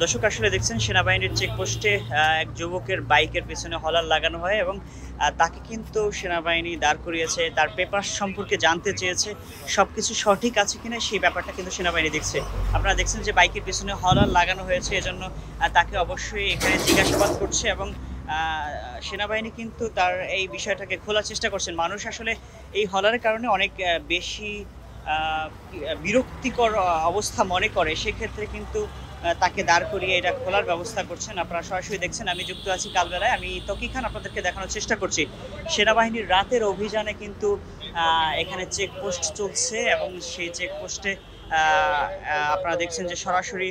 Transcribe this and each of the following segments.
দর্শক আসলে দেখছেন সেনাবাহিনীর চেকপোস্টে এক যুবকের বাইকের পেছনে হলার লাগানো হয় এবং তাকে কিন্তু সেনাবাহিনী দাঁড় করিয়েছে, তার পেপারস সম্পর্কে জানতে চেয়েছে, সবকিছু সঠিক আছে কিনা সেই ব্যাপারটা কিন্তু সেনাবাহিনী দেখছে। আপনারা দেখছেন যে বাইকের পেছনে হলার লাগানো হয়েছে, এজন্য তাকে অবশ্যই এখানে জিজ্ঞাসাবাদ করছে এবং সেনাবাহিনী কিন্তু তার এই বিষয়টাকে খোলার চেষ্টা করছেন। মানুষ আসলে এই হলারের কারণে অনেক বেশি বিরক্তিকর অবস্থা মনে করে, সেক্ষেত্রে কিন্তু তাকে দাঁড় করিয়ে এটা খোলার ব্যবস্থা করছেন। আপনারা সরাসরি দেখছেন, আমি যুক্ত আছি কালবেলায়, আমি তকি খান আপনাদেরকে দেখানোর চেষ্টা করছি। সেনাবাহিনীর রাতের অভিযানে কিন্তু এখানে চেকপোস্ট চলছে এবং সেই চেকপোস্টে আপনারা দেখছেন যে সরাসরি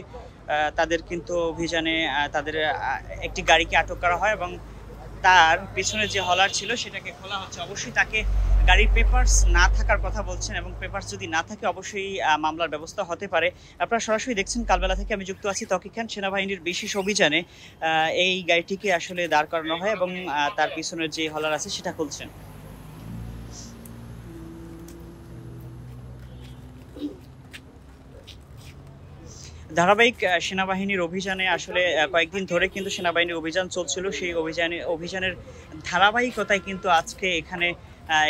তাদের কিন্তু অভিযানে তাদের একটি গাড়িকে আটক করা হয় এবং তার পেছনে যে হলার ছিল সেটাকে খোলা হচ্ছে। অবশ্যই তাকে গাড়ির পেপারস না থাকার কথা বলছেন এবং পেপারস যদি না থাকে অবশ্যই মামলার ব্যবস্থা হতে পারে। আপনারা সরাসরি দেখছেন কালবেলা থেকে, আমি যুক্ত আছি তকি খান। সেনাবাহিনীর বিশেষ অভিযানে এই গাড়িটিকে আসলে দাঁড় করানো হয় এবং তার পিছনের যে হলার আছে সেটা খুলছেন। ধারাবাহিক সেনাবাহিনীর অভিযানে আসলে কয়েকদিন ধরে কিন্তু সেনাবাহিনীর অভিযান চলছিল। সেই অভিযানের ধারাবাহিকতায় কিন্তু আজকে এখানে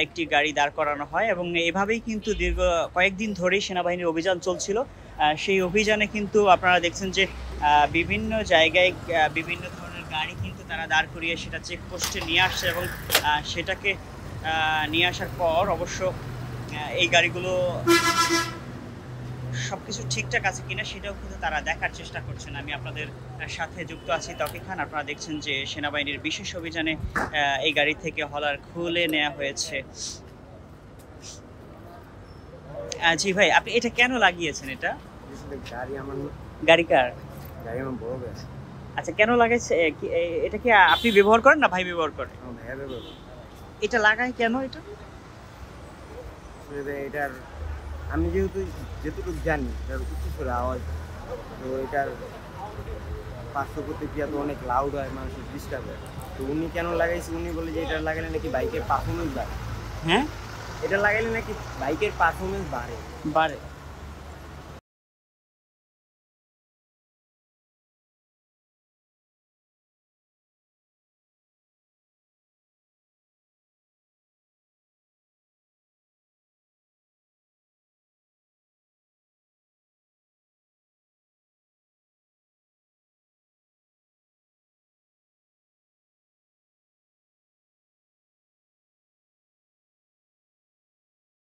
একটি গাড়ি দাঁড় করানো হয় এবং এভাবেই কিন্তু দীর্ঘ কয়েকদিন ধরেই সেনাবাহিনীর অভিযান চলছিল। সেই অভিযানে কিন্তু আপনারা দেখছেন যে বিভিন্ন জায়গায় বিভিন্ন ধরনের গাড়ি কিন্তু তারা দাঁড় করিয়ে সেটা চেকপোস্টে নিয়ে আসছে এবং সেটাকে নিয়ে আসার পর অবশ্য এই গাড়িগুলো সবকিছু ঠিকঠাক আছে কিনা সেটাও কিন্তু তারা দেখার চেষ্টা করছেন। আমি আপনাদের সাথে যুক্ত আছি তকি খান। আপনারা দেখছেন যে সেনাবাহিনীর বিশেষ অভিযানে এই গাড়ি থেকে হলার খুলে নেওয়া হয়েছে। জি ভাই, আপনি এটা কেন লাগিয়েছেন? এটা গাড়ি আমার, গাড়ি কার? গাড়ি আমার বড় ভাই। আচ্ছা, কেন লাগাইছে? এটা কি আপনি ব্যবহার করেন না ভাই ব্যবহার করে? আমার ভাইয়া ব্যবহার। এটা লাগায় কেন এটা? এটার আমি যেটুকু জানি এটার উচ্চস্বরে আওয়াজ, তো এটার পার্শ্ব প্রতিক্রিয়া তো অনেক লাউড হয়, মানুষের ডিস্টার্ব হয়। তো উনি কেন লাগাইছে, উনি বলে যে এটা লাগালে নাকি বাইকের পারফরমেন্স বাড়ে। হ্যাঁ, এটা লাগাইলে নাকি বাইকের পারফরমেন্স বাড়ে।